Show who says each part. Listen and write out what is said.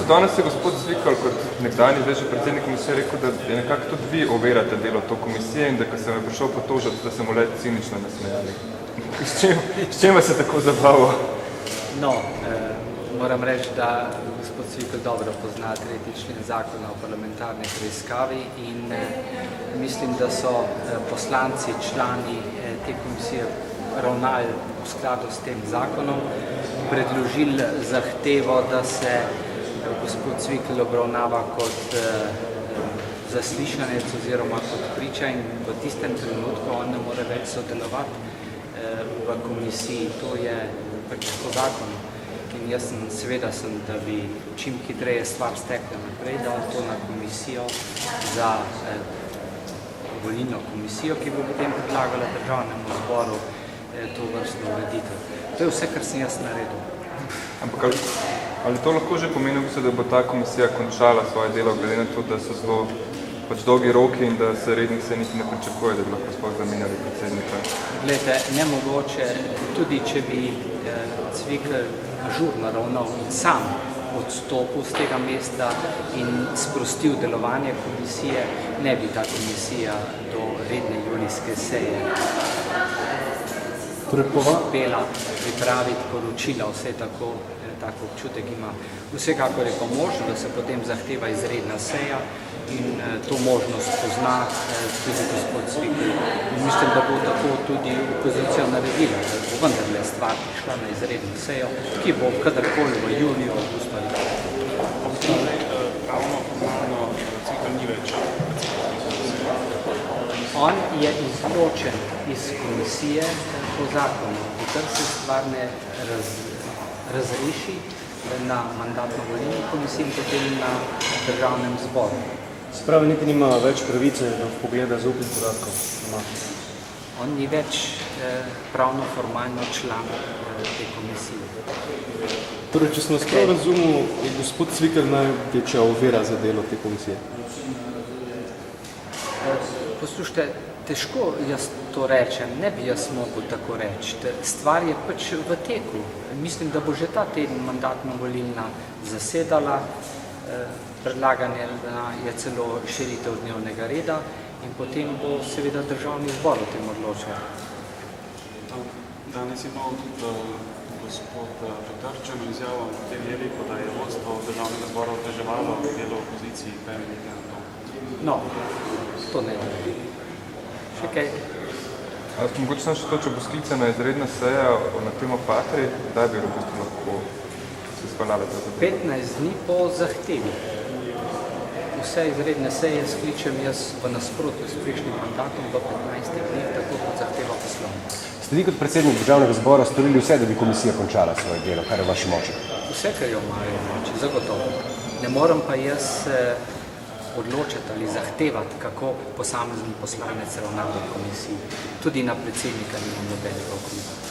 Speaker 1: Danes je gospod Zvikal kot nekdanji zdaj že predsednik komisije rekel, da je nekako tudi vi overate delo to komisije in da ko sem je prišel potožati, da sem mu le cinično nasmejali. S čem vas je tako zabavil?
Speaker 2: No, moram reči, da gospod Zvikal dobro pozna 3. člen zakona o parlamentarni preiskavi in mislim, da so poslanci, člani te komisije ravnali v skladu s tem zakonom, predložili zahtevo, da se gospod Zvikal obravnava kot zaslišanec oziroma kot priča in v tistem trenutku on ne more več sodelovati v komisiji. To je pač po zakonu. In jaz seveda sem, da bi čim hitreje stvar stekla naprej, dal to na komisijo za volilno komisijo, ki bo potem predlagala državnemu zboru to vrstno ureditev. To je vse, kar sem jaz naredil.
Speaker 1: Ampak ali to lahko že pomeni, da bo ta komisija končala svoje delo, glede na to, da so zelo dolgi roki in da se rednih se niti ne pričakuje, da bi lahko sploh zamenjali predsednika?
Speaker 2: Glejte, nemogoče, tudi če bi Zvikal žurno ravnal in sam odstopil z tega mesta in sprostil delovanje komisije, ne bi ta komisija do redne julijske seje uspela pripraviti poročila, vse tako občutek ima. Vsekakor je pa možno, da se potem zahteva izredna seja in to možnost pozna tudi gospod Zvikal. In mislim, da bo tako tudi opozicija naredila, da bo vendarle stvar prišla na izredno sejo, ki bo kadarkoli v juliju, avgustu ali
Speaker 3: pravno formalno Zvikal ni več.
Speaker 2: On je izločen iz komisije po zakonu, dokler se stvar ne razreši na mandatno-volilni komisiji in potem na državnem zboru.
Speaker 4: Spravi niti nima več pravice do vpogleda zaupnih podatkov.
Speaker 2: On ni več pravno-formalno član te komisije.
Speaker 4: Torej, če sem vas prav razumel, je gospod Zvikal največja ovira za delo te komisije?
Speaker 2: Poslušajte, težko jaz to rečem, ne bi jaz mogel tako reči. Stvar je pač v teku. Mislim, da bo že ta teden mandatno-volilna zasedala, predlaganje je celo širitev dnevnega reda in potem bo seveda državni zbor o tem odločal.
Speaker 3: Danes je imel tudi gospod Petrčen izjavo v tem jeviku, da je vodstvo državnega zbora oteževalo delo opoziciji, kaj menite na to?
Speaker 2: No, to ne bi. Še kaj?
Speaker 1: Mogoče sem še to, če bo sklicana izredna seja na temo Patri, kdaj bi lahko se izpeljala ta zadeva?
Speaker 2: 15 dni po zahtevi. Vse izredne seje skličem jaz v nasprotju s prejšnjim mandatom do 15 dni, tako kot zahteva poslovnik.
Speaker 5: Ste vi kot predsednik državnega zbora storili vse, da bi komisija končala svoje delo, kar je v vaši moči?
Speaker 2: Vse, kar je v moji moči, zagotovo. Ne morem pa jaz odločiti ali zahtevati, kako posamezni poslanec ravna v komisiji. Tudi na predsednika nimam nobenega vpliva.